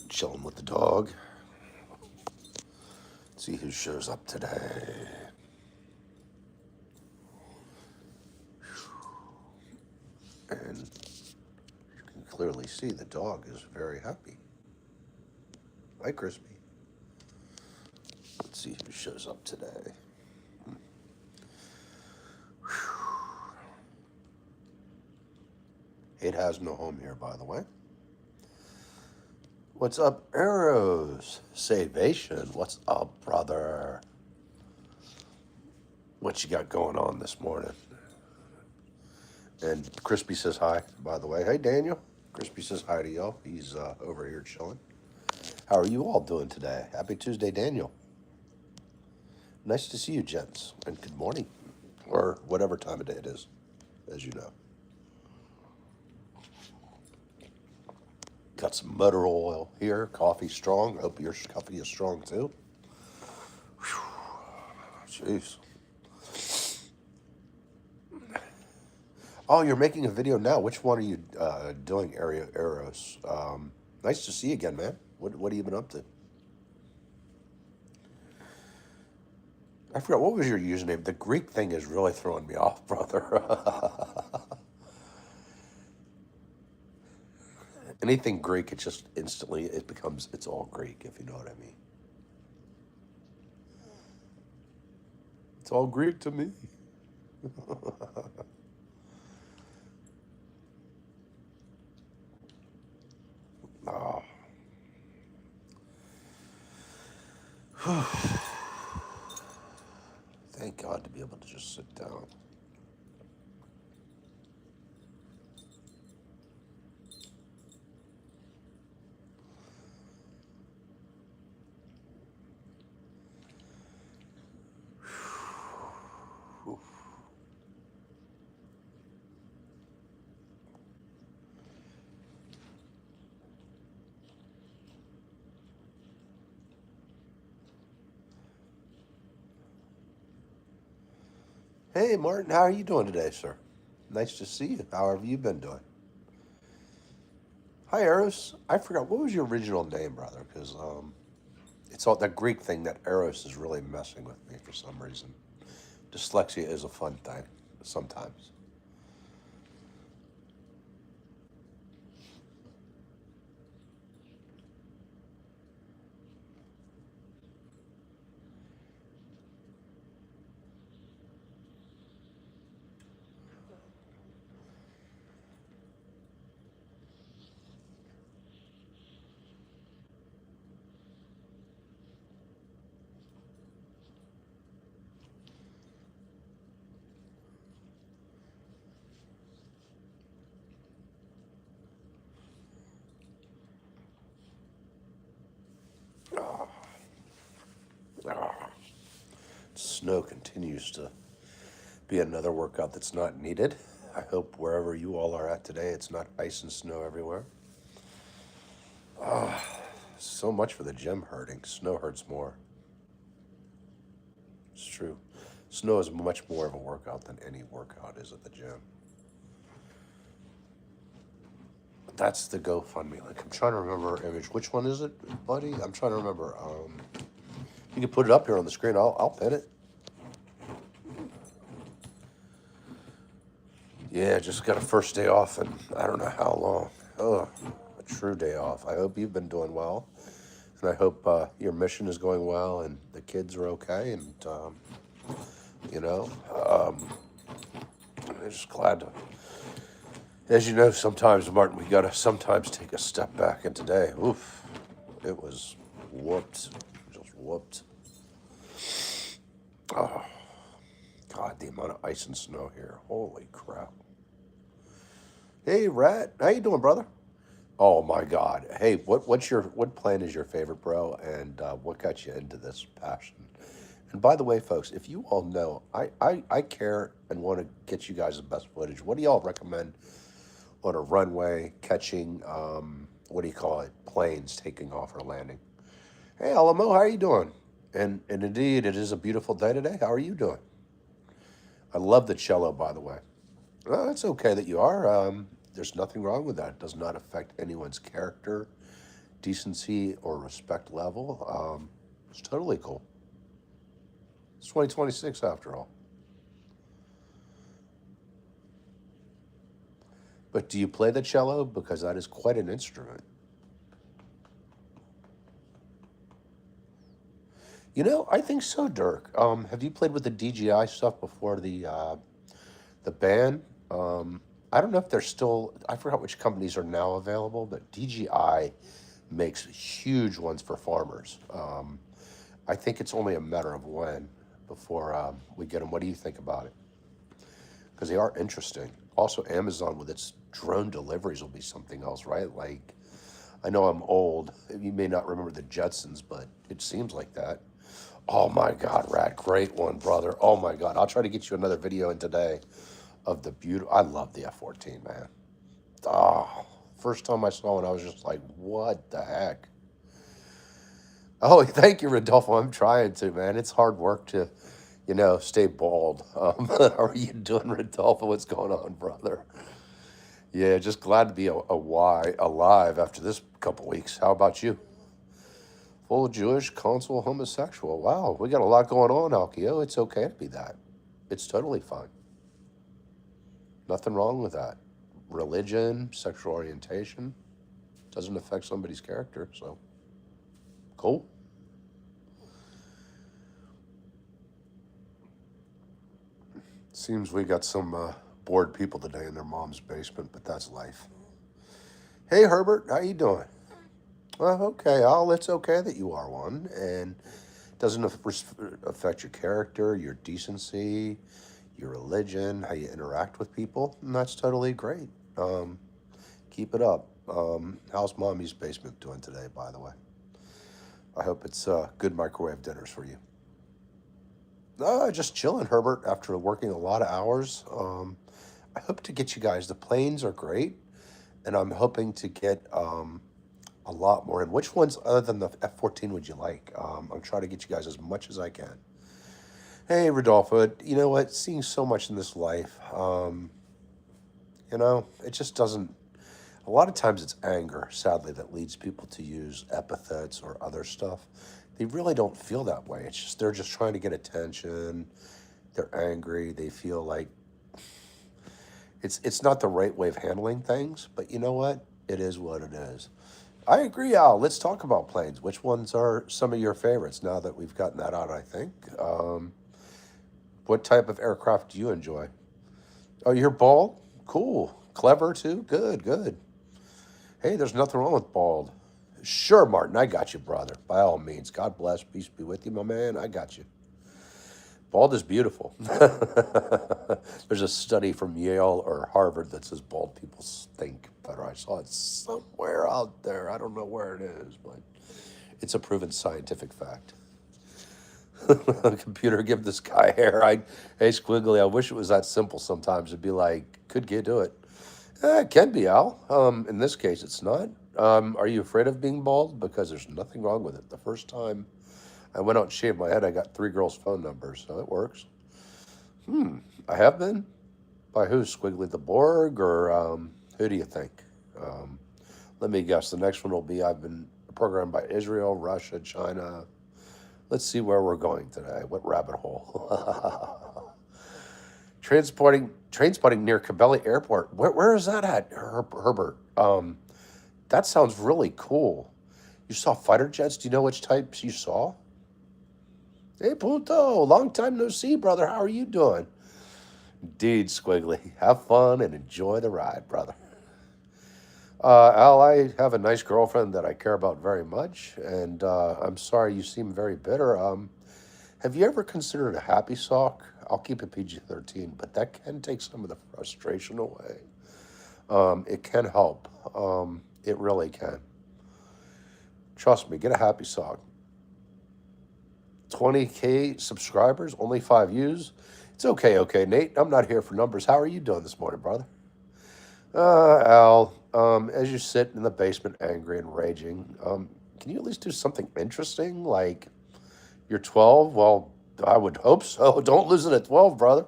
Chilling with the dog. See who shows up today. And you can clearly see the dog is very happy. Hi, Crispy. Let's see who shows up today. It has no home here, by the way. What's up, Arrows? Salvation. What's up, brother? What you got going on this morning? And Crispy says hi, by the way. Hey, Daniel. Crispy says hi to y'all. He's over here chilling. How are you all doing today? Happy Tuesday, Daniel. Nice to see you, gents. And good morning. Or whatever time of day it is, as you know. Got some motor oil here. Coffee strong. Hope your coffee is strong too. Whew. Jeez. Oh, you're making a video now. Which one are you doing, Eros? Nice to see you again, man. What have you been up to? I forgot, what was your username? The Greek thing is really throwing me off, brother. Anything Greek, it just instantly, it's all Greek, if you know what I mean. It's all Greek to me. Oh. Thank God to be able to just sit down. Hey, Martin, how are you doing today, sir? Nice to see you. How have you been doing? Hi, Eros. I forgot, what was your original name, brother? Because it's all that Greek thing that Eros is really messing with me for some reason. Dyslexia is a fun thing sometimes. Ah, snow continues to be another workout that's not needed. I hope wherever you all are at today, it's not ice and snow everywhere. So much for the gym hurting. Snow hurts more. It's true. Snow is much more of a workout than any workout is at the gym. That's the GoFundMe link. I'm trying to remember our image. Which one is it, buddy? I'm trying to remember. You can put it up here on the screen. I'll pin it. Yeah, just got a first day off, and I don't know how long. Oh, a true day off. I hope you've been doing well, and I hope your mission is going well, and the kids are okay, and you know, I'm just glad to. As you know, sometimes, Martin, we gotta sometimes take a step back, and today, oof, it was whooped, just whooped. Oh, God, the amount of ice and snow here. Holy crap. Hey, Rat, how you doing, brother? Oh my God. Hey, what plan is your favorite, bro? And what got you into this passion? And by the way, folks, if you all know, I care and want to get you guys the best footage. What do y'all recommend on a runway catching, what do you call it, planes taking off or landing? Hey, Alamo, how are you doing? And indeed, it is a beautiful day today. How are you doing? I love the cello, by the way. Well, it's okay that you are. There's nothing wrong with that. It does not affect anyone's character, decency or respect level, it's totally cool. It's 2026 after all. But do you play the cello? Because that is quite an instrument. I think so, Dirk. Have you played with the DJI stuff before the band? I don't know if they're still. I forgot which companies are now available, but DJI makes huge ones for farmers. I think it's only a matter of when before we get them. What do you think about it? Because they are interesting. Also, Amazon with its drone deliveries will be something else, right? Like, I know I'm old. You may not remember the Jetsons, but it seems like that. Oh my God, Rad, great one, brother. Oh my God, I'll try to get you another video in today of the beautiful. I love the F-14, man. Oh, first time I saw one, I was just like, what the heck? Oh, thank you, Rodolfo. I'm trying to, man. It's hard work to, stay bald. How are you doing, Rodolfo? What's going on, brother? Yeah, just glad to be alive after this couple weeks. How about you? Full Jewish, consul, homosexual. Wow, we got a lot going on, Alkio. It's okay to be that. It's totally fine. Nothing wrong with that. Religion, sexual orientation doesn't affect somebody's character, so cool. Seems we got some bored people today in their mom's basement, but that's life. Hey, Herbert, how you doing? Well, okay, Al, it's okay that you are one, and doesn't affect your character, your decency, your religion, how you interact with people, and that's totally great. Keep it up. How's mommy's basement doing today, by the way? I hope it's good microwave dinners for you. Just chilling, Herbert, after working a lot of hours. I hope to get you guys. The planes are great, and I'm hoping to get a lot more. And which ones, other than the F-14, would you like? I'm trying to get you guys as much as I can. Hey, Rodolfo, you know what? Seeing so much in this life, it just doesn't. A lot of times it's anger, sadly, that leads people to use epithets or other stuff. They really don't feel that way. It's just they're just trying to get attention. They're angry. They feel like it's not the right way of handling things. But you know what? It is what it is. I agree, Al. Let's talk about planes. Which ones are some of your favorites now that we've gotten that out, I think? What type of aircraft do you enjoy? Oh, you're bald? Cool. Clever, too? Good, good. Hey, there's nothing wrong with bald. Sure, Martin, I got you, brother. By all means. God bless. Peace be with you, my man. I got you. Bald is beautiful. There's a study from Yale or Harvard that says bald people stink better. I saw it somewhere out there. I don't know where it is, but it's a proven scientific fact. Computer, give this guy hair. Hey, Squiggly, I wish it was that simple sometimes. It'd be like, could you do it? It can be, Al. In this case, it's not. Are you afraid of being bald? Because there's nothing wrong with it. The first time I went out and shaved my head, I got 3 girls' phone numbers, so it works. I have been. By who? Squiggly the Borg, or who do you think? Let me guess. The next one will be I've been programmed by Israel, Russia, China. Let's see where we're going today. What rabbit hole? Train spotting near Cabelli Airport. Where is that at, Herbert? That sounds really cool. You saw fighter jets? Do you know which types you saw? Hey, Punto, long time no see, brother. How are you doing? Indeed, Squiggly. Have fun and enjoy the ride, brother. Al, I have a nice girlfriend that I care about very much, and I'm sorry you seem very bitter. Have you ever considered a happy sock? I'll keep it PG-13, but that can take some of the frustration away. It can help. It really can. Trust me, get a happy sock. 20K subscribers, only 5 views. It's okay, Nate. I'm not here for numbers. How are you doing this morning, brother? Al, as you sit in the basement angry and raging, can you at least do something interesting? Like, you're 12? Well, I would hope so. Don't lose it at 12, brother.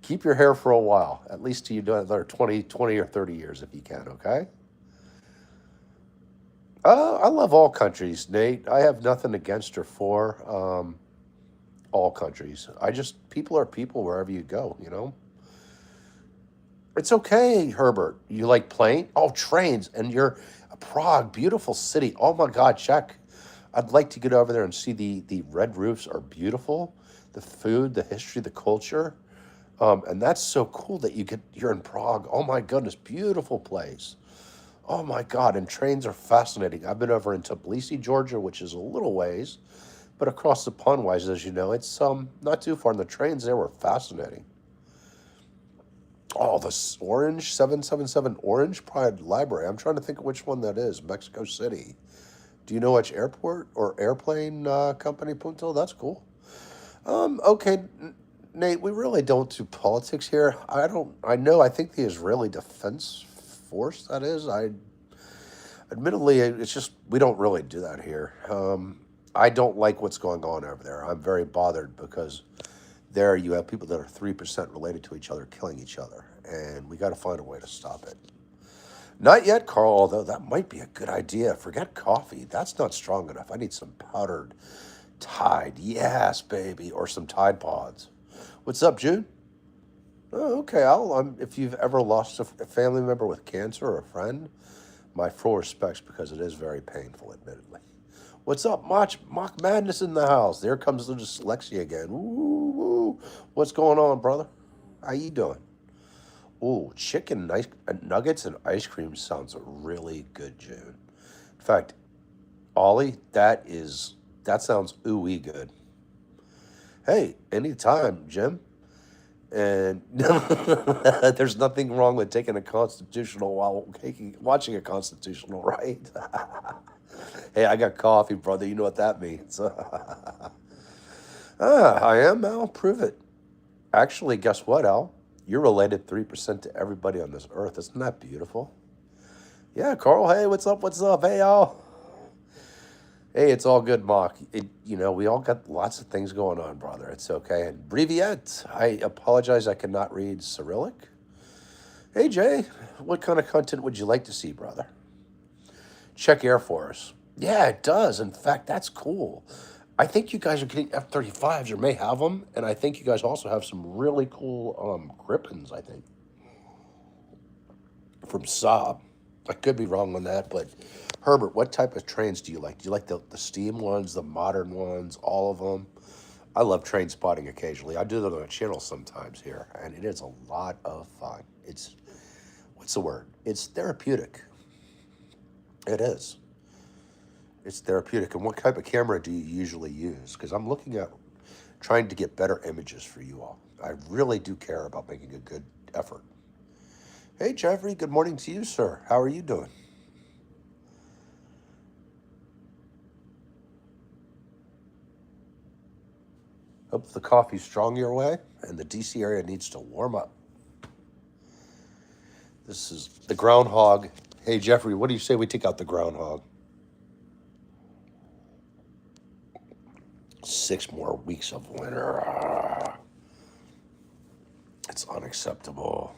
Keep your hair for a while, at least till you do another 20 or 30 years if you can, okay? I love all countries, Nate. I have nothing against or for all countries. I just people are people wherever you go. It's okay, Herbert. You like plane? Oh, trains, and you're Prague, beautiful city. Oh my God, check. I'd like to get over there and see the red roofs are beautiful, the food, the history, the culture, and that's so cool that you're in Prague. Oh my goodness, beautiful place. Oh my God, and trains are fascinating. I've been over in Tbilisi, Georgia, which is a little ways, but across the pond, wise as you know, it's not too far. And the trains there were fascinating. Oh, this orange 777 Orange Pride Library. I'm trying to think of which one that is. Mexico City. Do you know which airport or airplane company, Punto? That's cool. Okay, Nate. We really don't do politics here. I don't. I know. I think the Israeli Defense Force. That is. Admittedly, it's just we don't really do that here. I don't like what's going on over there. I'm very bothered because there you have people that are 3% related to each other killing each other, and we got to find a way to stop it. Not yet, Carl, although that might be a good idea. Forget coffee. That's not strong enough. I need some powdered Tide. Yes, baby. Or some Tide Pods. What's up, Jude? Oh, okay. If you've ever lost a family member with cancer or a friend, my full respects because it is very painful, admittedly. What's up, Mock Madness in the house? There comes the dyslexia again. Ooh, ooh. What's going on, brother? How you doing? Ooh, chicken nuggets and ice cream sounds really good, June. In fact, Ollie, that sounds ooey good. Hey, anytime, Jim. And there's nothing wrong with taking a constitutional while watching a constitutional, right? Hey, I got coffee, brother. You know what that means. I am, Al. Prove it. Actually, guess what, Al? You're related 3% to everybody on this earth. Isn't that beautiful? Yeah, Carl. Hey, what's up? What's up? Hey, Al. Hey, it's all good, Mock. We all got lots of things going on, brother. It's okay. And Breviet, I apologize I cannot read Cyrillic. Hey, Jay, what kind of content would you like to see, brother? Check Air Force. Yeah, it does. In fact, that's cool. I think you guys are getting F-35s or may have them, and I think you guys also have some really cool Gripens, I think, from Saab. I could be wrong on that, but Herbert, what type of trains do you like? Do you like the steam ones, the modern ones, all of them? I love train spotting occasionally. I do that on a channel sometimes here, and it is a lot of fun. What's the word? It's therapeutic. It is. It's therapeutic. And what type of camera do you usually use? Because I'm looking at trying to get better images for you all. I really do care about making a good effort. Hey, Jeffrey, good morning to you, sir. How are you doing? Hope the coffee's strong your way, and the DC area needs to warm up. This is the groundhog. Hey, Jeffrey, what do you say we take out the groundhog? 6 more weeks of winter. It's unacceptable.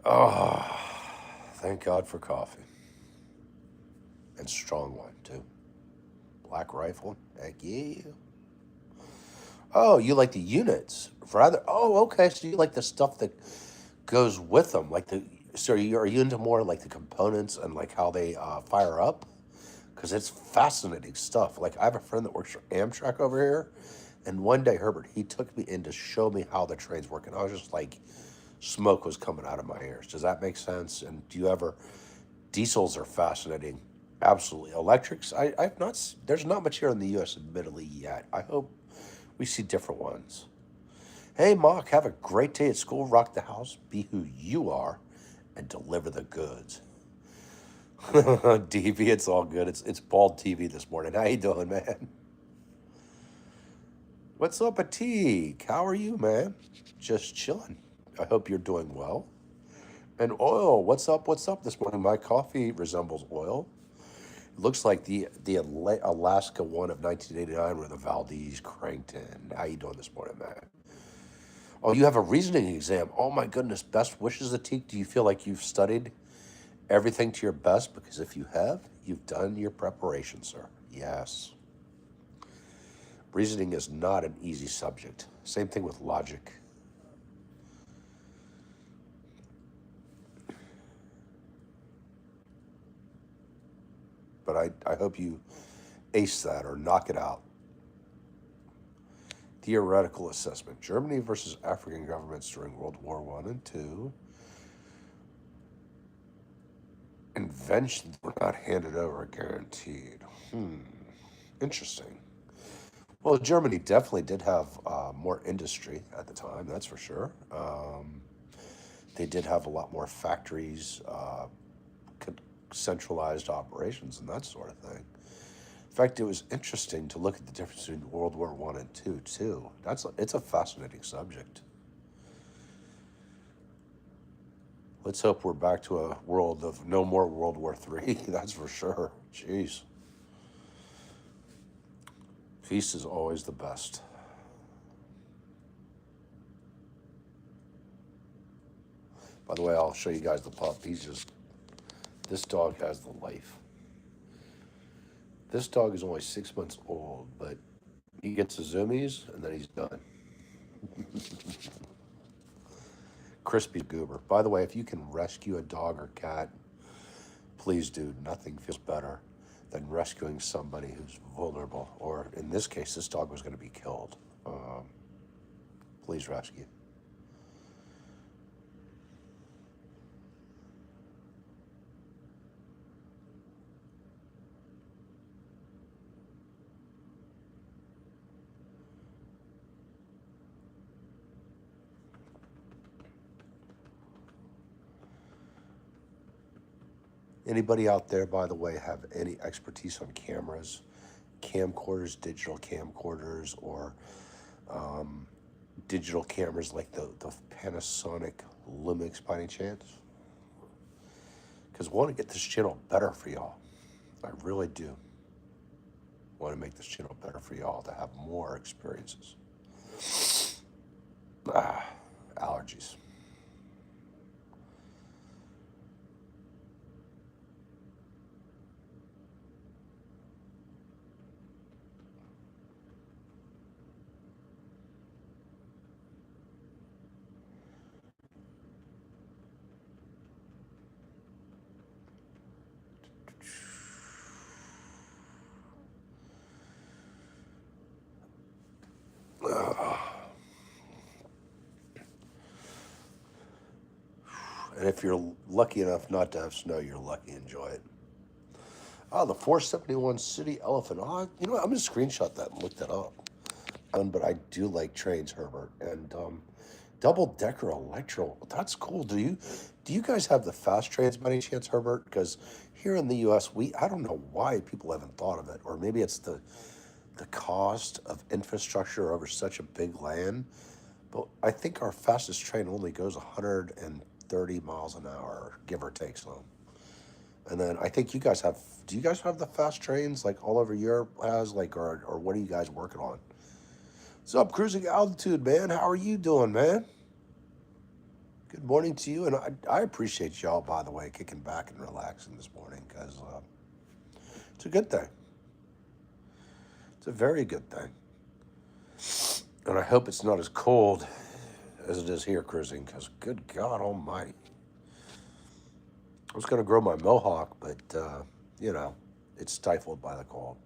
Oh, thank God for coffee. And strong one, too. Black Rifle. Heck yeah. Oh, you like the units rather? Oh, okay. So you like the stuff that goes with them, like the. So are you into more like the components and like how they fire up? Because it's fascinating stuff. Like I have a friend that works for Amtrak over here, and one day Herbert he took me in to show me how the trains work, and I was just like, smoke was coming out of my ears. Does that make sense? And do you ever? Diesels are fascinating. Absolutely. Electrics. I've not. There's not much here in the U.S. admittedly yet. I hope we see different ones. Hey, Mock, have a great day at school. Rock the house. Be who you are, and deliver the goods. DV, it's all good. It's bald TV this morning. How you doing, man? What's up, Atik? How are you, man? Just chilling. I hope you're doing well. And oil, what's up? What's up this morning? My coffee resembles oil. Looks like the Alaska one of 1989 where the Valdez cranked in. How you doing this morning, man? Oh, you have a reasoning exam. Oh my goodness. Best wishes, Atik. Do you feel like you've studied everything to your best? Because if you have, you've done your preparation, sir. Yes. Reasoning is not an easy subject. Same thing with logic. But I hope you ace that or knock it out. Theoretical assessment. Germany versus African governments during World War One and Two. Inventions were not handed over guaranteed. Interesting. Well, Germany definitely did have more industry at the time, that's for sure. They did have a lot more factories, centralized operations, and that sort of thing. In fact, it was interesting to look at the difference between World War One and Two, too. It's a fascinating subject. Let's hope we're back to a world of no more World War Three. That's for sure. Jeez. Peace is always the best. By the way, I'll show you guys the pup. This dog has the life. This dog is only 6 months old, but he gets the zoomies and then he's done. Crispy goober. By the way, if you can rescue a dog or cat, please do. Nothing feels better than rescuing somebody who's vulnerable. Or in this case, this dog was going to be killed. Please rescue. Anybody out there, by the way, have any expertise on cameras, camcorders, digital camcorders, or digital cameras like the Panasonic Lumix by any chance? Because I want to get this channel better for y'all. I really do want to make this channel better for y'all to have more experiences. Allergies. And if you're lucky enough not to have snow, you're lucky. Enjoy it. Oh, the 471 City Elephant. Oh, you know what? I'm going to screenshot that and look that up. But I do like trains, Herbert. And double-decker electro. That's cool. Do you guys have the fast trains by any chance, Herbert? Because here in the U.S., I don't know why people haven't thought of it. Or maybe it's the cost of infrastructure over such a big land. But I think our fastest train only goes 130 miles an hour, give or take some. And then I think do you guys have the fast trains like all over Europe has, like, or what are you guys working on? What's up, cruising altitude, man? How are you doing, man? Good morning to you. And I appreciate y'all, by the way, kicking back and relaxing this morning because it's a good thing. It's a very good thing. And I hope it's not as cold as it is here cruising because good God almighty. I was going to grow my mohawk, but, it's stifled by the cold.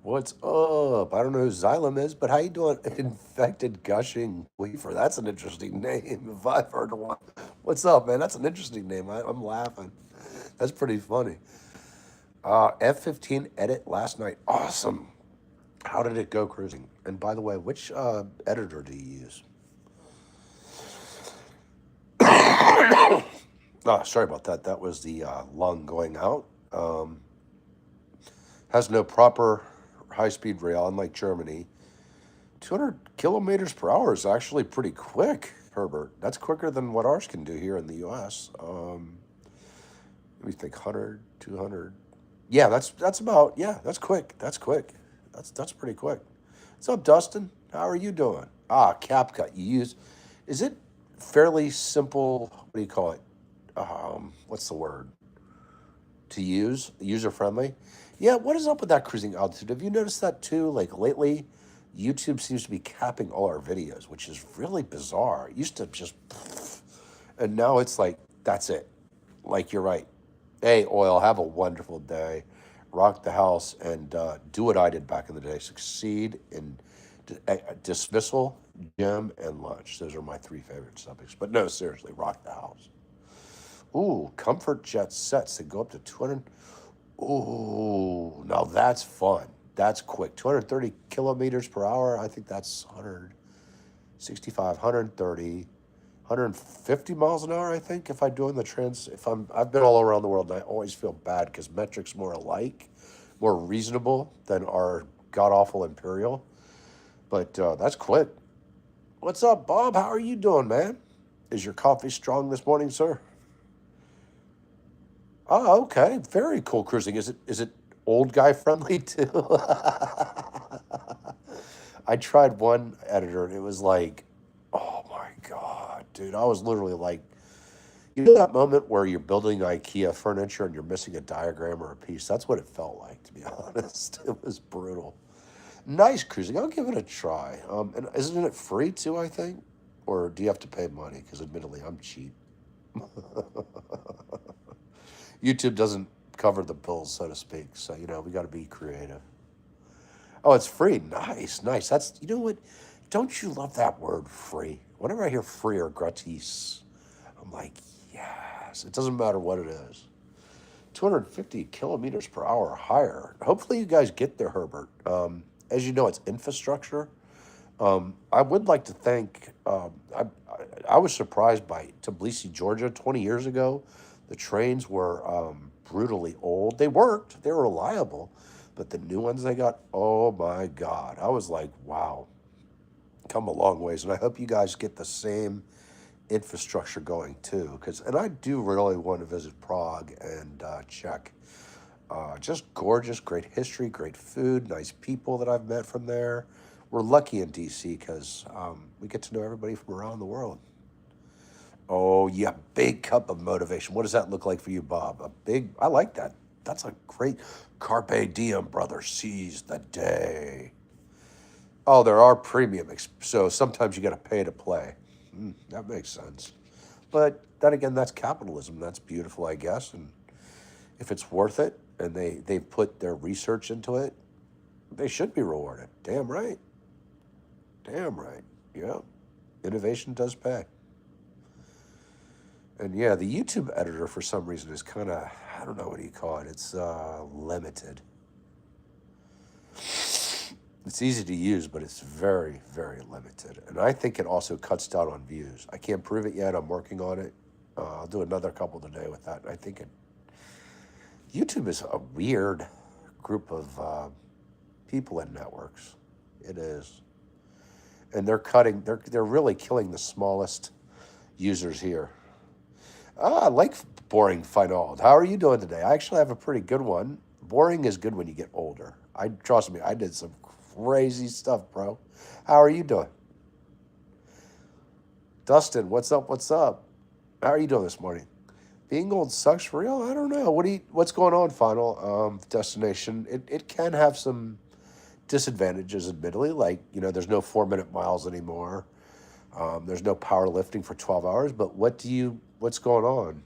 What's up? I don't know who Xylem is, but how you doing? Infected gushing queefer. That's an interesting name if I've heard one. What's up, man? That's an interesting name. I'm laughing. That's pretty funny. F-15 edit last night. Awesome. How did it go cruising? And by the way, which editor do you use? Oh, sorry about that. That was the lung going out. Has no proper high-speed rail, unlike Germany, 200 kilometers per hour is actually pretty quick, Herbert. That's quicker than what ours can do here in the U.S. Let me think, 100, 200. Yeah, that's about, yeah, that's quick. That's quick. That's pretty quick. What's up, Dustin? How are you doing? Ah, CapCut. Is it fairly simple? What do you call it? What's the word? To use, user friendly. Yeah, what is up with that cruising altitude? Have you noticed that too? Like lately, YouTube seems to be capping all our videos, which is really bizarre. It used to just, and now it's like, that's it. Like you're right. Hey, Oil, have a wonderful day. Rock the house and do what I did back in the day. Succeed in dismissal, gym, and lunch. Those are my three favorite subjects. But no, seriously, rock the house. Ooh, comfort jet sets that go up to 200. Ooh, now that's fun. That's quick. 230 kilometers per hour. I think that's 165, 130, 150 miles an hour. I think if I'm doing the I've been all around the world and I always feel bad because metrics more alike, more reasonable than our god awful imperial. But that's quick. What's up, Bob? How are you doing, man? Is your coffee strong this morning, sir? Oh, okay. Very cool cruising. Is it old guy friendly too? I tried one editor and it was like, oh my God, dude. I was literally like, you know that moment where you're building IKEA furniture and you're missing a diagram or a piece? That's what it felt like, to be honest. It was brutal. Nice cruising. I'll give it a try. And isn't it free too, I think? Or do you have to pay money? Because admittedly, I'm cheap. YouTube doesn't cover the bills, so to speak. So, we got to be creative. Oh, it's free. Nice, nice. You know what? Don't you love that word free? Whenever I hear free or gratis, I'm like, yes. It doesn't matter what it is. 250 kilometers per hour or higher. Hopefully, you guys get there, Herbert. As you know, it's infrastructure. I would like to thank. I was surprised by Tbilisi, Georgia, 20 years ago. The trains were brutally old. They worked. They were reliable, but the new ones they got, oh my God! I was like, wow, come a long ways. And I hope you guys get the same infrastructure going too. And I do really want to visit Prague and Czech. Just gorgeous, great history, great food, nice people that I've met from there. We're lucky in DC because we get to know everybody from around the world. Oh, yeah, big cup of motivation. What does that look like for you, Bob? I like that. That's a great Carpe Diem, brother. Seize the day. Oh, there are so sometimes you got to pay to play. That makes sense. But then again, that's capitalism. That's beautiful, I guess. And if it's worth it and they've put their research into it, they should be rewarded. Damn right. Damn right. Yeah. Innovation does pay. And yeah, the YouTube editor for some reason is kind of, I don't know what you call it. It's limited. It's easy to use, but it's very, very limited. And I think it also cuts down on views. I can't prove it yet. I'm working on it. I'll do another couple today with that. I think YouTube is a weird group of people and networks. It is. And they're really killing the smallest users here. I like boring fun old. How are you doing today? I actually have a pretty good one. Boring is good when you get older. Trust me, I did some crazy stuff, bro. How are you doing? Dustin, what's up? What's up? How are you doing this morning? Being old sucks for real? I don't know. What's going on, Final Destination? It can have some disadvantages, admittedly. Like, there's no 4-minute miles anymore. There's no powerlifting for 12 hours, but what's going on?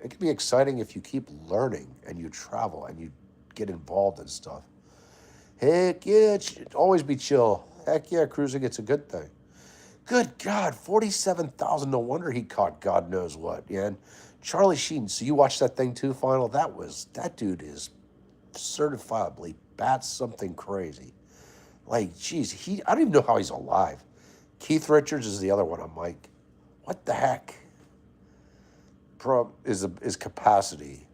It can be exciting if you keep learning and you travel and you get involved in stuff. Heck yeah, always be chill. Heck yeah, cruising, it's a good thing. Good God, 47,000. No wonder he caught God knows what. Yeah, and Charlie Sheen, so you watched that thing too, Final? That dude is certifiably bats something crazy. Like, geez, I don't even know how he's alive. Keith Richards is the other one. I'm like, what the heck? Is capacity.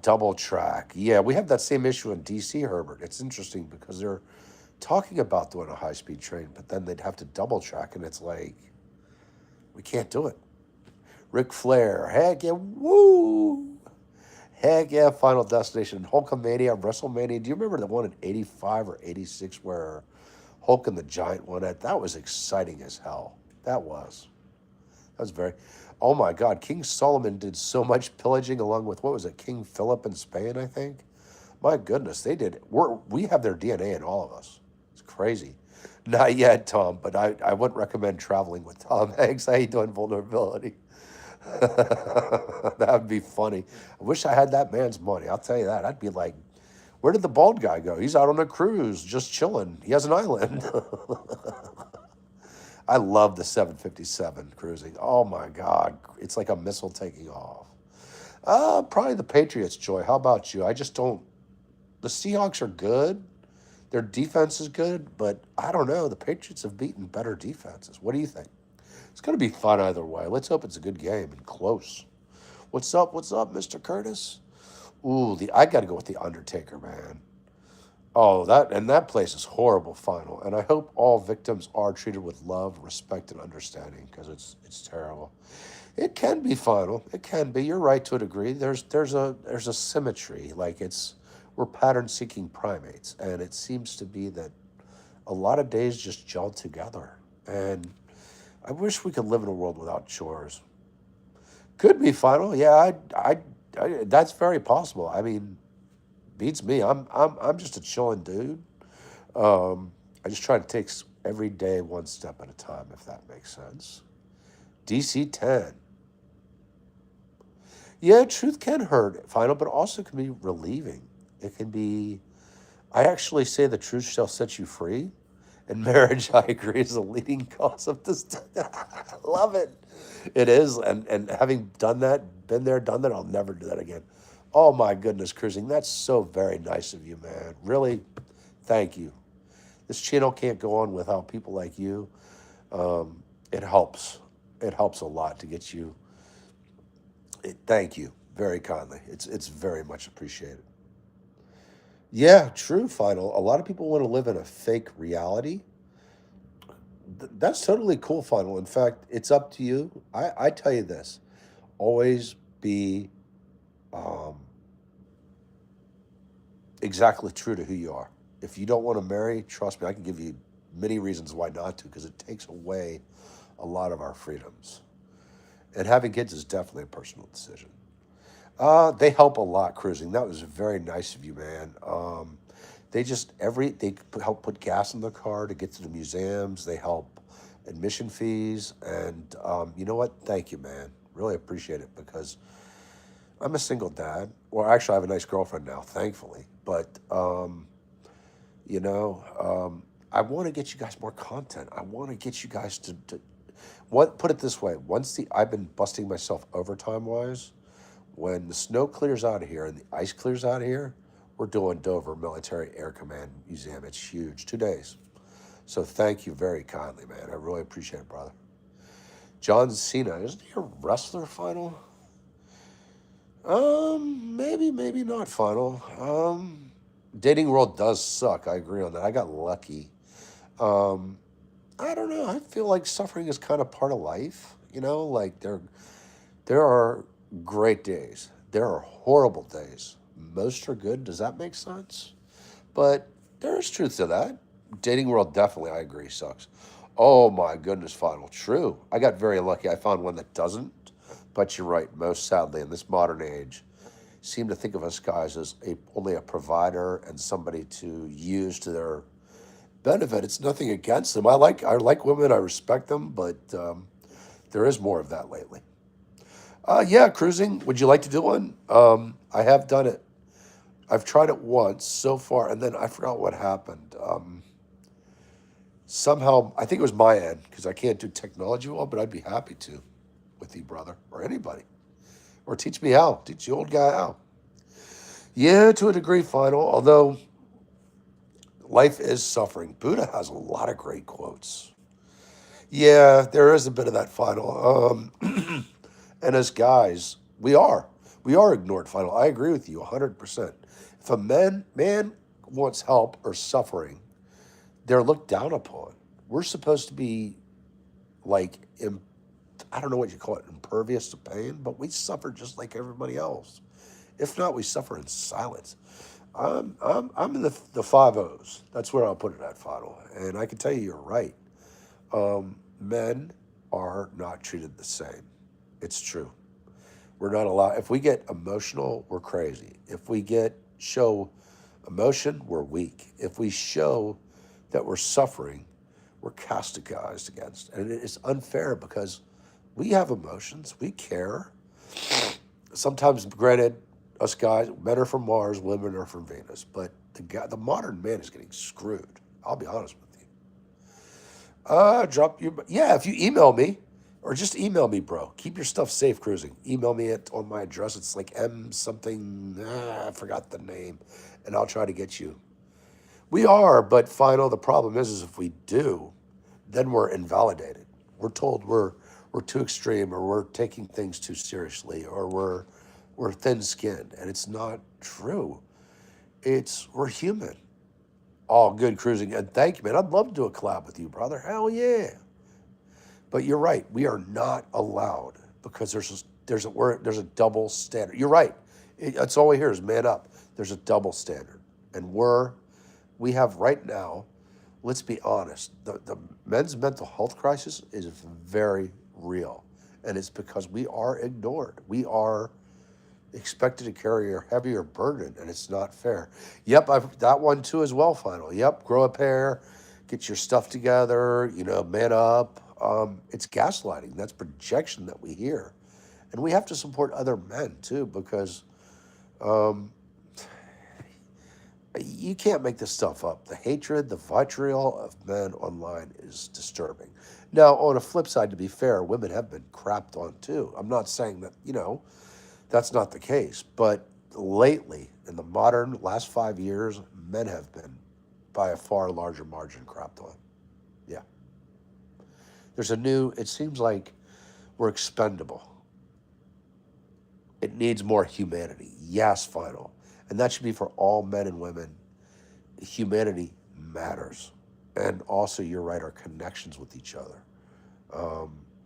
Double track. Yeah, we have that same issue in DC, Herbert. It's interesting because they're talking about doing a high speed train, but then they'd have to double track, and it's like we can't do it. Ric Flair, heck yeah, woo! Heck yeah, Final Destination, Hulkamania, WrestleMania. Do you remember the one in '85 or '86 where Hulk and the Giant won it? That was exciting as hell. That was. That was very. Oh my God, King Solomon did so much pillaging along with what was it, King Philip in Spain, I think. My goodness, they did. We have their DNA in all of us. It's crazy. Not yet, Tom, but I wouldn't recommend traveling with Tom Hanks. How you doing, vulnerability? That would be funny. I wish I had that man's money. I'll tell you that. I'd be like, where did the bald guy go? He's out on a cruise, just chilling. He has an island. I love the 757 cruising. Oh my God, it's like a missile taking off. Probably the Patriots, Joy. How about you? I just don't. The Seahawks are good. Their defense is good, but I don't know. The Patriots have beaten better defenses. What do you think? It's going to be fun either way. Let's hope it's a good game and close. What's up? What's up, Mr. Curtis? Ooh, I got to go with the Undertaker, man. Oh, that place is horrible. Final, and I hope all victims are treated with love, respect, and understanding because it's terrible. It can be final. It can be. You're right to a degree. There's a symmetry. Like we're pattern seeking primates, and it seems to be that a lot of days just gel together. And I wish we could live in a world without chores. Could be final. Yeah, that's very possible. I mean, beats me. I'm just a chilling dude. I just try to take every day one step at a time, if that makes sense. DC 10. Yeah, truth can hurt, final, but also can be relieving. It can be. I actually say the truth shall set you free. And marriage, I agree, is a leading cause of this. I love it. It is, and having done that, been there, done that, I'll never do that again. Oh my goodness, cruising. That's so very nice of you, man. Really, thank you. This channel can't go on without people like you. It helps. It helps a lot to get you. Thank you very kindly. It's very much appreciated. Yeah, true, final. A lot of people want to live in a fake reality. That's totally cool, final. In fact, it's up to you. I tell you this, always be um, exactly true to who you are. If you don't want to marry, trust me, I can give you many reasons why not to, because it takes away a lot of our freedoms. And having kids is definitely a personal decision. They help a lot cruising. That was very nice of you, man. Help put gas in the car to get to the museums. They help admission fees, and you know what? Thank you, man. Really appreciate it because I'm a single dad. Well, actually, I have a nice girlfriend now, thankfully. But you know, I want to get you guys more content. I want to get you guys to what. Put it this way: I've been busting myself overtime wise. When the snow clears out of here and the ice clears out of here, we're doing Dover Military Air Command Museum. It's huge, 2 days. So thank you very kindly, man. I really appreciate it, brother. John Cena, isn't he a wrestler, final? Maybe, maybe not, final. Dating world does suck. I agree on that. I got lucky. Um, I don't know. I feel like suffering is kind of part of life. You know, like there are great days. There are horrible days. Most are good. Does that make sense? But there is truth to that. Dating world definitely, I agree, sucks. Oh my goodness, final. True. I got very lucky. I found one that doesn't. But you're right. Most sadly, in this modern age, seem to think of us guys as only a provider and somebody to use to their benefit. It's nothing against them. I like women. I respect them, but there is more of that lately. Yeah, cruising. Would you like to do one? I have done it. I've tried it once so far, and then I forgot what happened. Somehow, I think it was my end because I can't do technology well, but I'd be happy to with you, brother, or anybody, or teach me how. Teach the old guy how. Yeah, to a degree, final. Although life is suffering. Buddha has a lot of great quotes. Yeah, there is a bit of that final. And as guys, we are ignored. Final. I agree with you 100%. If a man wants help or suffering, they're looked down upon. We're supposed to be like, I don't know what you call it, impervious to pain, but we suffer just like everybody else. If not, we suffer in silence. I'm in the five O's. That's where I'll put it at, final. And I can tell you, you're right. Men are not treated the same. It's true. We're not allowed. If we get emotional, we're crazy. If we show emotion, we're weak. If we show that we're suffering, we're castigized against. And it is unfair because we have emotions, we care. Sometimes, granted, us guys, men are from Mars, women are from Venus, but the modern man is getting screwed. I'll be honest with you. Drop you. Yeah, if you email me, or just email me, bro. Keep your stuff safe cruising. Email me on my address. It's like M something. I forgot the name, and I'll try to get you. We are, but final. The problem is if we do, then we're invalidated. We're told we're too extreme, or we're taking things too seriously, or we're thin-skinned, and it's not true. We're human. All good cruising, and thank you, man. I'd love to do a collab with you, brother. Hell yeah. But you're right. We are not allowed because there's a double standard. You're right. That's all we hear is man up. There's a double standard, and we have right now. Let's be honest. The men's mental health crisis is very real, and it's because we are ignored. We are expected to carry a heavier burden, and it's not fair. Yep, I've that one too as well. Final. Yep, grow a pair, get your stuff together. Man up. It's gaslighting. That's projection that we hear, and we have to support other men too because you can't make this stuff up. The hatred, the vitriol of men online is disturbing. Now, on a flip side, to be fair, women have been crapped on too. I'm not saying that that's not the case, but lately, in the modern last 5 years, men have been by a far larger margin crapped on. Yeah. It seems like we're expendable. It needs more humanity. Yes, final. And that should be for all men and women. Humanity matters. And also, you're right, our connections with each other.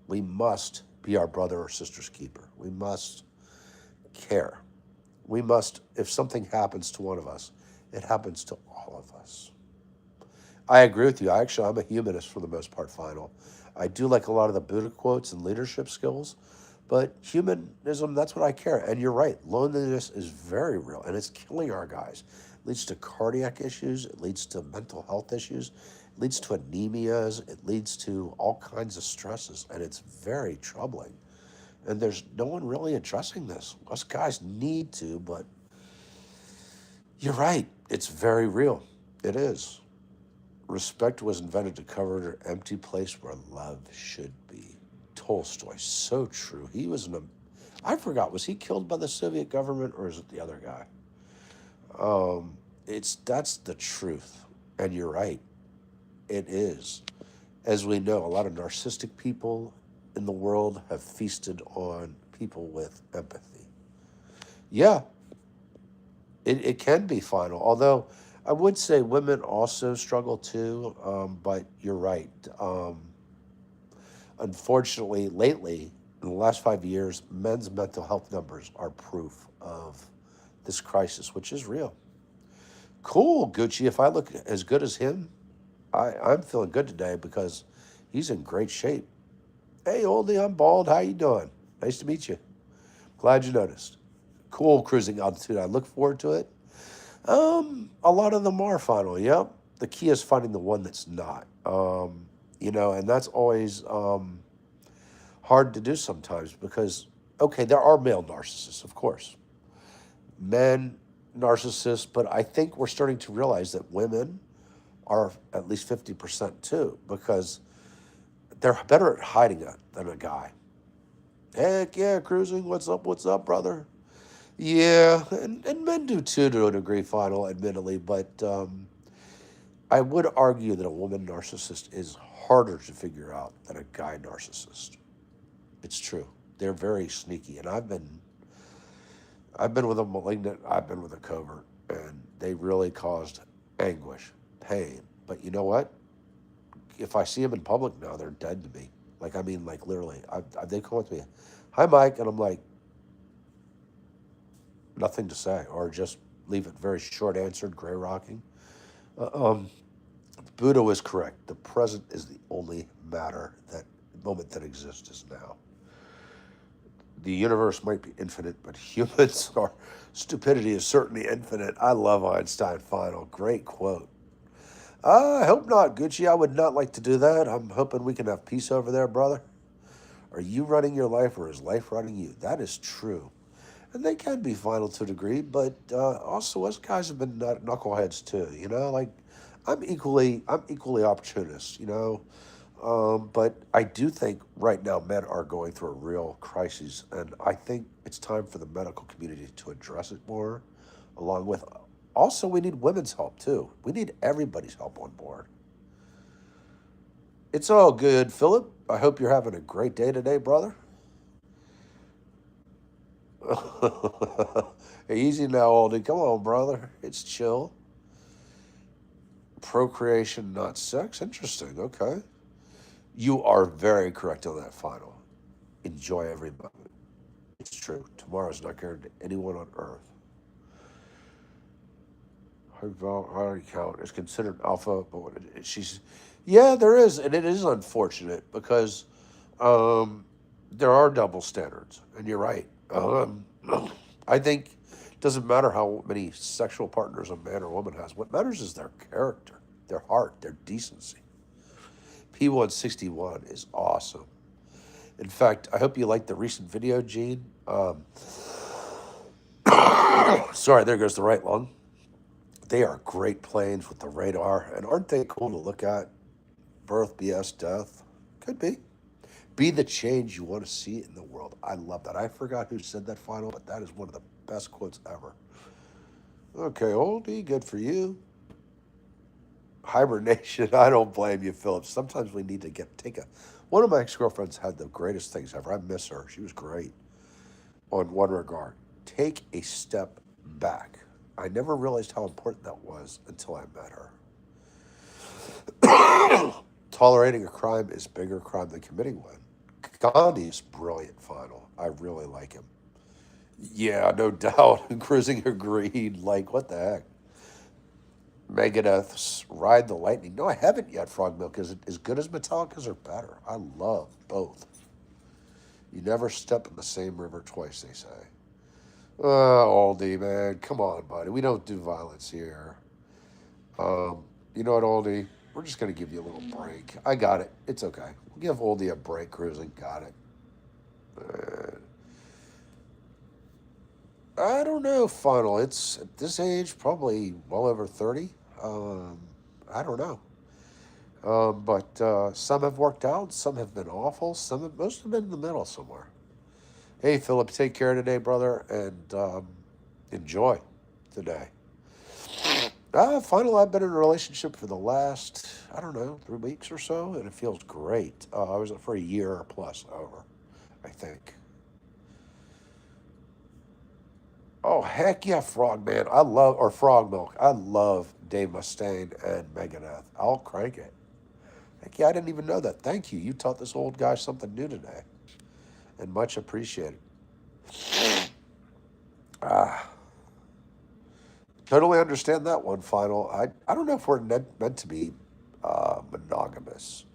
We must be our brother or sister's keeper. We must care. We must, if something happens to one of us, it happens to all of us. I agree with you. I'm a humanist for the most part, final. I do like a lot of the Buddha quotes and leadership skills, but humanism, that's what I care. And you're right, loneliness is very real, and it's killing our guys. It leads to cardiac issues. It leads to mental health issues. It leads to anemias. It leads to all kinds of stresses, and it's very troubling. And there's no one really addressing this. Us guys need to, but you're right. It's very real. It is. Respect was invented to cover an empty place where love should be. Tolstoy, so true. I forgot, was he killed by the Soviet government or is it the other guy? That's the truth. And you're right. It is. As we know, a lot of narcissistic people in the world have feasted on people with empathy. Yeah, it can be final. Although I would say women also struggle too, but you're right. Unfortunately, lately, in the last 5 years, men's mental health numbers are proof of this crisis, which is real. Cool, Gucci. If I look as good as him, I'm feeling good today because he's in great shape. Hey, oldie, I'm bald. How you doing? Nice to meet you. Glad you noticed. Cool cruising altitude. I look forward to it. A lot of them are final. Yep. The key is finding the one that's not. And that's always hard to do sometimes because, okay, there are male narcissists, of course. Men narcissists, but I think we're starting to realize that women are at least 50% too because they're better at hiding it than a guy. Heck yeah, cruising. What's up, brother? Yeah, and men do too to a degree, final, admittedly, but I would argue that a woman narcissist is harder to figure out than a guy narcissist. It's true. They're very sneaky, and I've been with a malignant, I've been with a covert, and they really caused anguish, pain. But you know what? if I see them in public now, they're dead to me. Like, I mean, like literally, they come up to me, "Hi, Mike," and I'm like, nothing to say, or just leave it very short answered, gray rocking. Um, Buddha was correct. The present is the only moment that exists is now. The universe might be infinite, but humans are stupidity is certainly infinite. I love Einstein final. Great quote. I hope not, Gucci. I would not like to do that. I'm hoping we can have peace over there, brother. Are you running your life or is life running you? That is true. And they can be final to a degree, but also us guys have been knuckleheads too. Like I'm equally opportunist. But I do think right now men are going through a real crisis, and I think it's time for the medical community to address it more. Along with, also we need women's help too. We need everybody's help on board. It's all good, Philip. I hope you're having a great day today, brother. Easy now, Aldi. Come on, brother. It's chill. Procreation, not sex. Interesting. Okay. You are very correct on that final. Enjoy every moment. It's true. Tomorrow's not guaranteed to anyone on earth. How do you count? It's considered alpha, but she's. Yeah, there is, and it is unfortunate because there are double standards, and you're right. I think it doesn't matter how many sexual partners a man or woman has. What matters is their character, their heart, their decency. P161 is awesome. In fact, I hope you liked the recent video, Gene. Sorry, there goes the right lung. They are great planes with the radar, and aren't they cool to look at? Birth, BS, death. Could be. Be the change you want to see in the world. I love that. I forgot who said that final, but that is one of the best quotes ever. Okay, oldie, good for you. Hibernation. I don't blame you, Philip. Sometimes we need to take a. One of my ex girlfriends had the greatest things ever. I miss her. She was great on one regard. Take a step back. I never realized how important that was until I met her. Tolerating a crime is bigger crime than committing one. Gandhi's brilliant final. I really like him. Yeah, no doubt. Cruising agreed. Like, what the heck? Megadeth's Ride the Lightning. No, I haven't yet, Frog Milk. Is it as good as Metallica's or better? I love both. You never step in the same river twice, they say. Oldie, man. Come on, buddy. We don't do violence here. You know what, Oldie? We're just going to give you a little break. I got it. It's okay. We'll give Oldie a break cruising. Got it. I don't know, final. It's at this age, probably well over 30. I don't know. But some have worked out, some have been awful, most have been in the middle somewhere. Hey, Philip, take care today, brother, and enjoy today. Final, I've been in a relationship for the last, I don't know, 3 weeks or so, and it feels great. I was for a year plus over, I think. Oh, heck yeah, Frogman. Or Frog Milk. I love Dave Mustaine and Megadeth. I'll crank it. Heck yeah, I didn't even know that. Thank you. You taught this old guy something new today, and much appreciated. Ah, totally understand that one, Final. I don't know if we're meant to be monogamous.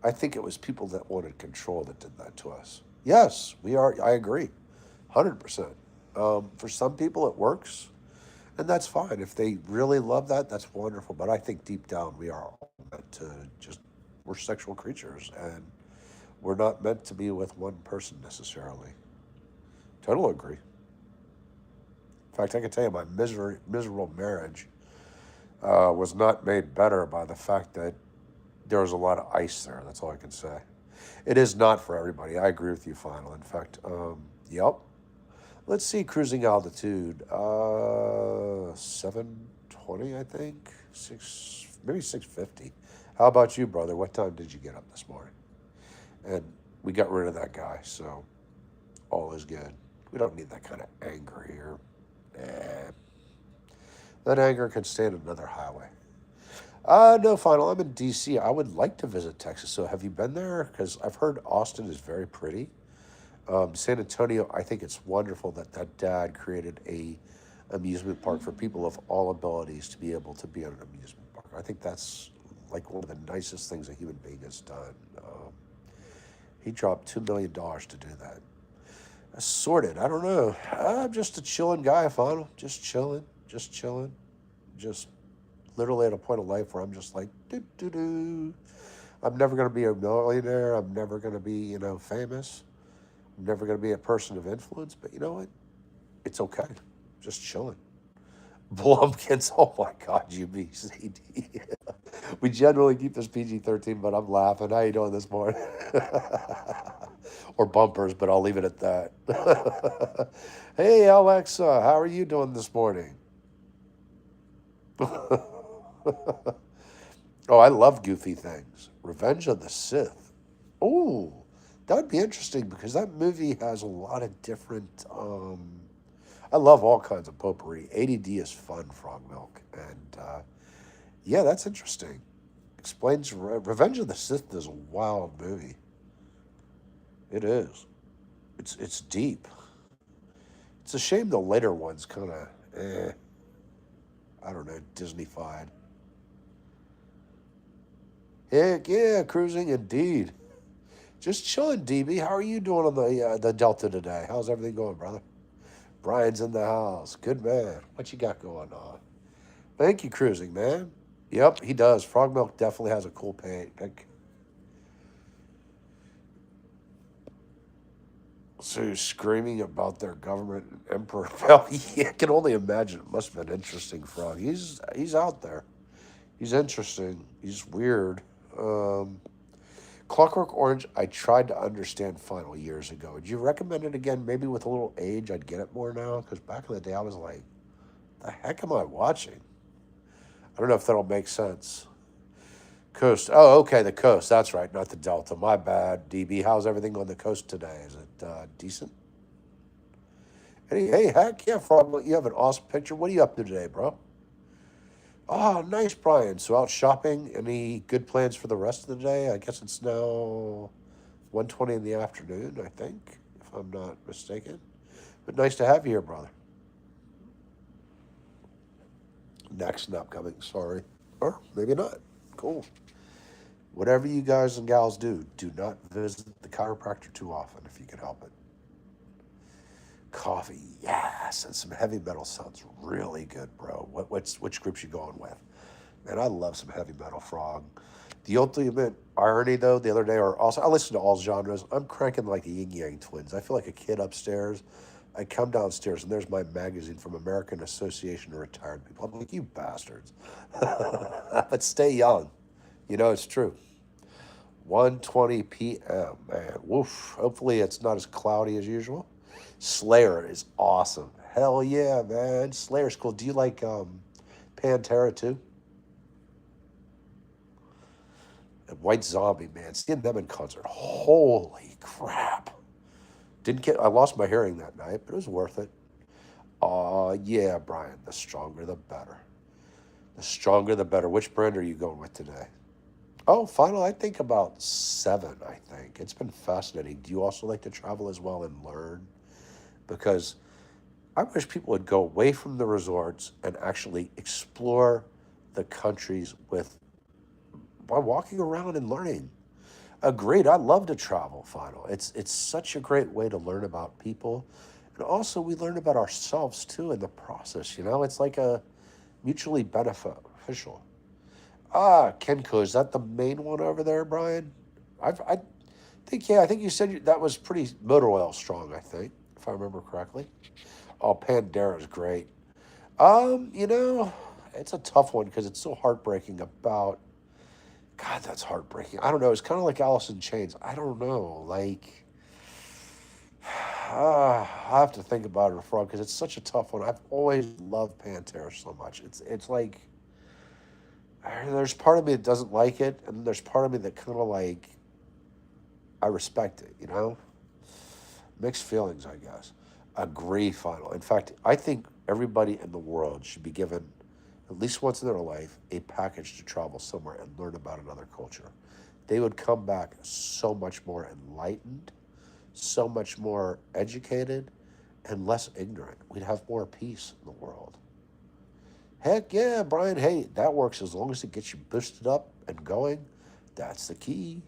I think it was people that wanted control that did that to us. Yes, we are. I agree, 100%. For some people, it works, and that's fine. If they really love that, that's wonderful. But I think deep down, we are all meant to we're sexual creatures, and we're not meant to be with one person necessarily. Total agree. In fact, I can tell you my miserable marriage was not made better by the fact that there was a lot of ice there. That's all I can say. It is not for everybody. I agree with you, Final. In fact, yep. Let's see, cruising altitude. 720, I think. Maybe 650. How about you, brother? What time did you get up this morning? And we got rid of that guy, so all is good. We don't need that kind of anger here. Eh, that anger can stand another highway. No, final. I'm in D.C. I would like to visit Texas. So have you been there? Because I've heard Austin is very pretty. San Antonio, I think it's wonderful that that dad created a amusement park for people of all abilities to be able to be on an amusement park. I think that's like one of the nicest things a human being has done. He dropped $2 million to do that. Sorted. I don't know. I'm just a chilling guy, final. Just chilling. Just chilling. Just literally at a point of life where I'm just like, do do do. I'm never gonna be a millionaire. I'm never gonna be, famous. I'm never gonna be a person of influence. But you know what? It's okay. Just chilling. Blumpkins. Oh my God, UBCD. We generally keep this PG-13, but I'm laughing. How you doing this morning? Or bumpers, but I'll leave it at that. Hey, Alexa, how are you doing this morning? Oh, I love goofy things. Revenge of the Sith. Oh, that would be interesting because that movie has a lot of different. I love all kinds of potpourri. ADD is fun, Frog Milk, and yeah, that's interesting. Explains Revenge of the Sith is a wild movie. It is. It's deep. It's a shame the later ones kind of I don't know, Disney-fied. Heck yeah, cruising indeed. Just chilling, DB. How are you doing on the Delta today? How's everything going, brother? Brian's in the house. Good man. What you got going on? Thank you, cruising man. Yep, he does. Frog Milk definitely has a cool paint. So screaming about their government and emperor. Well, yeah, I can only imagine. It must have been interesting, Frog. He's out there. He's interesting. He's weird. Um, Clockwork Orange, I tried to understand Final years ago. Would you recommend it again? Maybe with a little age, I'd get it more now. Because back in the day, I was like, the heck am I watching? I don't know if that'll make sense. Coast. Oh, okay, the coast. That's right, not the Delta. My bad, DB. How's everything on the coast today? Is it decent? Hey, heck yeah, Frog. You have an awesome picture. What are you up to today, bro? Oh, nice, Brian. So out shopping. Any good plans for the rest of the day? I guess it's now 1:20 in the afternoon, I think, if I'm not mistaken. But nice to have you here, brother. Next and upcoming, sorry. Or maybe not. Cool. Whatever you guys and gals do not visit the chiropractor too often if you can help it. Coffee, yes, and some heavy metal sounds really good, bro. Which groups you going with? Man, I love some heavy metal, Frog. The ultimate irony, though, the other day, or also, I listen to all genres. I'm cranking like the Yin Yang Twins. I feel like a kid upstairs. I come downstairs and there's my magazine from American Association of Retired People. I'm like, you bastards. But stay young. It's true. 1:20 p.m. Man, woof. Hopefully it's not as cloudy as usual. Slayer is awesome. Hell yeah, man. Slayer's cool. Do you like Pantera too? And White Zombie, man. Seeing them in concert. Holy crap. Didn't get I lost my hearing that night, but it was worth it. Yeah, Brian. The stronger the better. The stronger the better. Which brand are you going with today? Oh, final, I think about seven, I think. It's been fascinating. Do you also like to travel as well and learn? Because I wish people would go away from the resorts and actually explore the countries with by walking around and learning. Agreed. I love to travel, final. It's such a great way to learn about people. And also we learn about ourselves too in the process, It's like a mutually beneficial. Ah, Kenko, is that the main one over there, Brian? I think, yeah, I think you said that was pretty motor oil strong, I think, if I remember correctly. Oh, Pandera's great. it's a tough one because it's so heartbreaking about, God, that's heartbreaking. I don't know. It's kind of like Alice in Chains. I don't know. Like, I have to think about it, Frog, because it's such a tough one. I've always loved Pantera so much. It's like, there's part of me that doesn't like it, and there's part of me that kind of like I respect it. Mixed feelings, I guess. Agree, final. In fact, I think everybody in the world should be given at least once in their life, a package to travel somewhere and learn about another culture. They would come back so much more enlightened, so much more educated, and less ignorant. We'd have more peace in the world. Heck yeah, Brian. Hey, that works as long as it gets you boosted up and going. That's the key.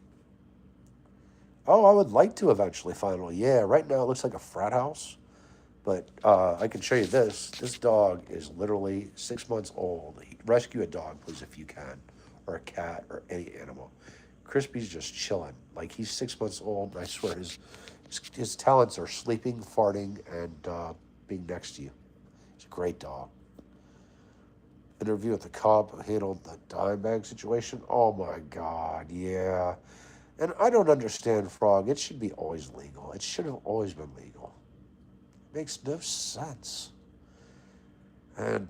Oh, I would like to eventually, finally. Yeah, right now it looks like a frat house. But I can show you this. This dog is literally 6 months old. Rescue a dog, please, if you can, or a cat, or any animal. Crispy's just chilling. Like, he's 6 months old, and I swear his talents are sleeping, farting, and being next to you. He's a great dog. Interview with the cop who handled the dime bag situation. Oh my God, yeah. And I don't understand, Frog. It should be always legal. It should have always been legal. It makes no sense. And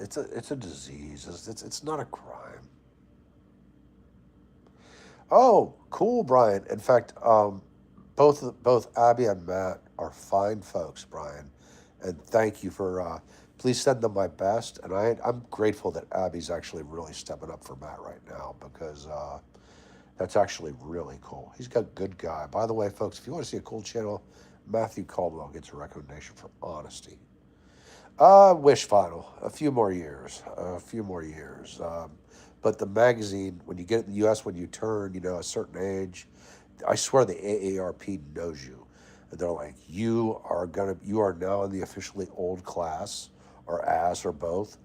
it's a disease. It's not a crime. Oh, cool, Brian. In fact, both Abby and Matt are fine folks, Brian, and thank you for. Please send them my best, and I'm grateful that Abby's actually really stepping up for Matt right now because that's actually really cool. He's got a good guy. By the way, folks, if you want to see a cool channel, Matthew Caldwell gets a recommendation for honesty. Wish final. A few more years. A few more years. But the magazine, when you get it in the U.S., when you turn, a certain age, I swear the AARP knows you. And they're like, you are now in the officially old class, or ass, or both.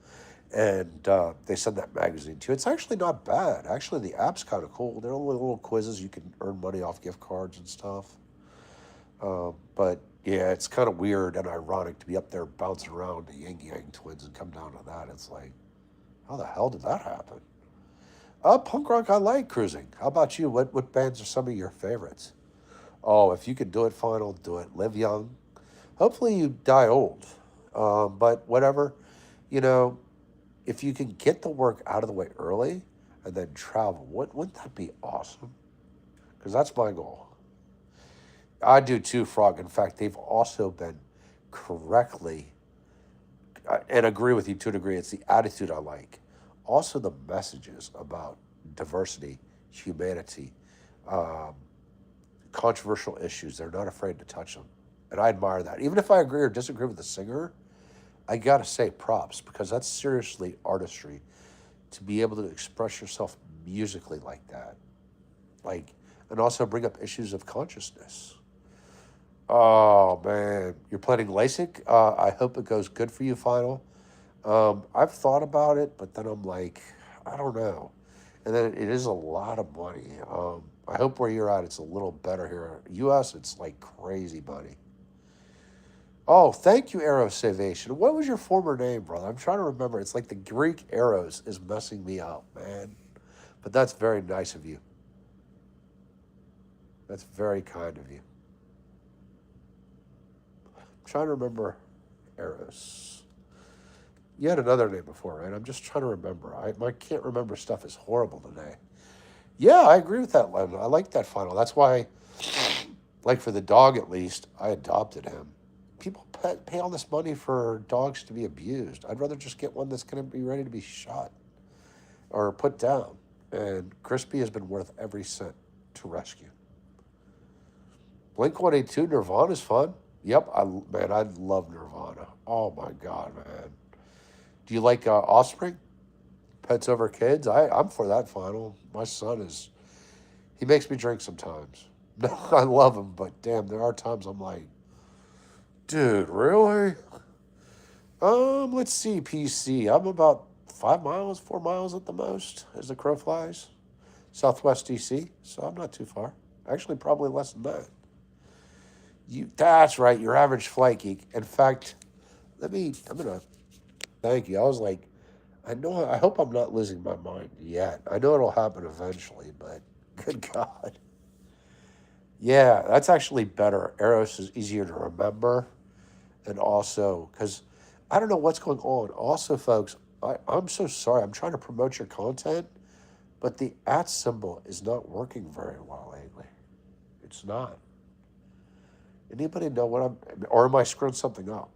And they send that magazine to you. It's actually not bad. Actually, the app's kind of cool. They're only little quizzes. You can earn money off gift cards and stuff. But yeah, it's kind of weird and ironic to be up there bouncing around the Yang Yang twins and come down to that. It's like, how the hell did that happen? Punk rock, I like cruising. How about you? What bands are some of your favorites? Oh, if you could do it, final, do it. Live young. Hopefully you die old. But whatever, you know, if you can get the work out of the way early and then travel, wouldn't that be awesome? Because that's my goal. I do too, Frog. In fact, they've also been correctly, and agree with you to a degree. It's the attitude I like. Also, the messages about diversity, humanity, um, controversial issues. They're not afraid to touch them. And I admire that. Even if I agree or disagree with the singer, I gotta say props because that's seriously artistry to be able to express yourself musically like that. Like, and also bring up issues of consciousness. Oh man, you're planning LASIK. I hope it goes good for you, final. I've thought about it, but then I'm like, I don't know. And then it is a lot of money. I hope where you're at, it's a little better here. U.S., it's like crazy money. Oh, thank you, Eros Salvation. What was your former name, brother? I'm trying to remember. It's like the Greek Eros is messing me up, man. But that's very nice of you. That's very kind of you. I'm trying to remember Eros. You had another name before, right? I'm just trying to remember. I can't remember stuff is horrible today. Yeah, I agree with that, Len. I like that final. That's why, like for the dog at least, I adopted him. People pay all this money for dogs to be abused. I'd rather just get one that's going to be ready to be shot or put down. And Crispy has been worth every cent to rescue. Blink 182 Nirvana's fun. Yep, man, I love Nirvana. Oh my God, man. Do you like Offspring? Pets over kids? I'm for that final. My son is, he makes me drink sometimes. No, I love him, but damn, there are times I'm like, dude, really? Let's see, PC. I'm about 5 miles, 4 miles at the most, as the crow flies. Southwest DC, so I'm not too far. Actually, probably less than that. That's right, your average flight geek. In fact, I'm gonna thank you. I was like, I hope I'm not losing my mind yet. I know it'll happen eventually, but good God. Yeah, that's actually better. Eros is easier to remember. And also, because I don't know what's going on. Also, folks, I'm so sorry. I'm trying to promote your content, but the at symbol is not working very well lately. It's not. Anybody know what or am I screwing something up,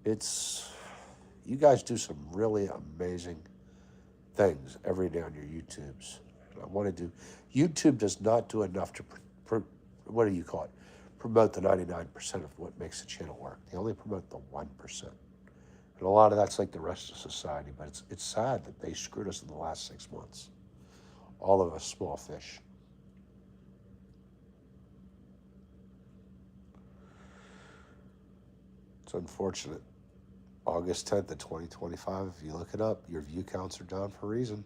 It's you guys do some really amazing things every day on your YouTubes. And I want to do. YouTube does not do enough to what do you call it? Promote the 99% of what makes the channel work. They only promote the 1%. And a lot of that's like the rest of society, but it's sad that they screwed us in the last 6 months. All of us small fish. It's unfortunate. August 10th of 2025, if you look it up, your view counts are down for a reason.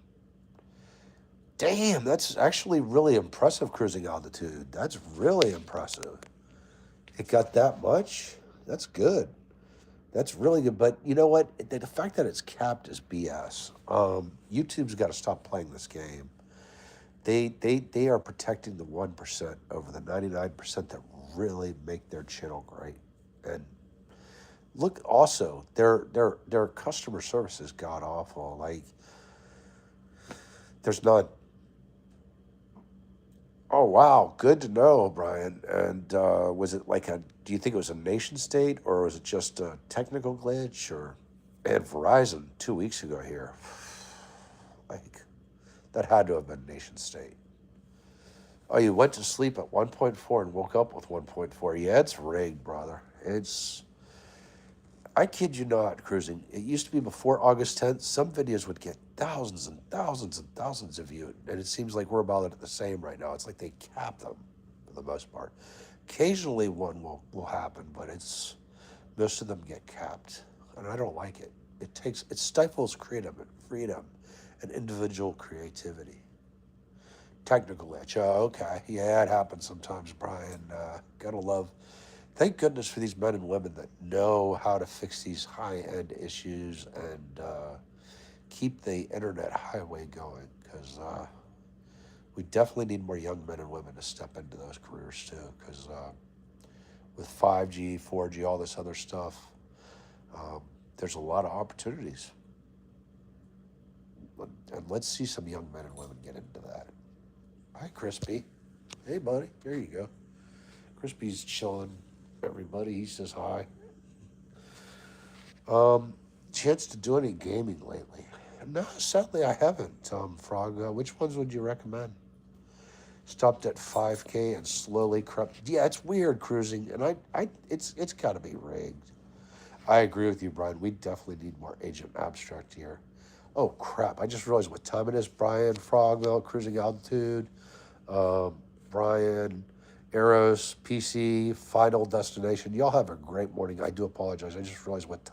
Damn, that's actually really impressive cruising altitude. That's really impressive. It got that much? That's good. That's really good. But you know what? The fact that it's capped is BS. YouTube's got to stop playing this game. They are protecting the 1% over the 99% that really make their channel great. And look, also their customer service is god awful. Like there's not. Oh wow, good to know, Brian. And was it like a? Do you think it was a nation state or was it just a technical glitch? Or and Verizon 2 weeks ago here, like that had to have been nation state. Oh, you went to sleep at 1.4 and woke up with 1.4. Yeah, it's rigged, brother. It's I kid you not, cruising. It used to be before August 10th, some videos would get thousands and thousands and thousands of views. And it seems like we're about at the same right now. It's like they cap them for the most part. Occasionally one will happen, but it's most of them get capped. And I don't like it. It stifles freedom and individual creativity. Technical glitch. Oh, okay. Yeah, it happens sometimes, Brian. Gotta love. Thank goodness for these men and women that know how to fix these high-end issues and keep the internet highway going. Because we definitely need more young men and women to step into those careers too. Because with 5G, 4G, all this other stuff, there's a lot of opportunities. And let's see some young men and women get into that. Hi, Crispy. Hey, buddy. There you go. Crispy's chilling. Everybody, he says hi. Chance to do any gaming lately? No, sadly I haven't. Frog, which ones would you recommend? Stopped at 5K and slowly crept. Yeah, it's weird cruising, and it's got to be rigged. I agree with you, Brian. We definitely need more Agent Abstract here. Oh crap! I just realized what time it is. Brian, Frogville, cruising altitude. Brian, Eros, PC, Final Destination. Y'all have a great morning. I do apologize. I just realized what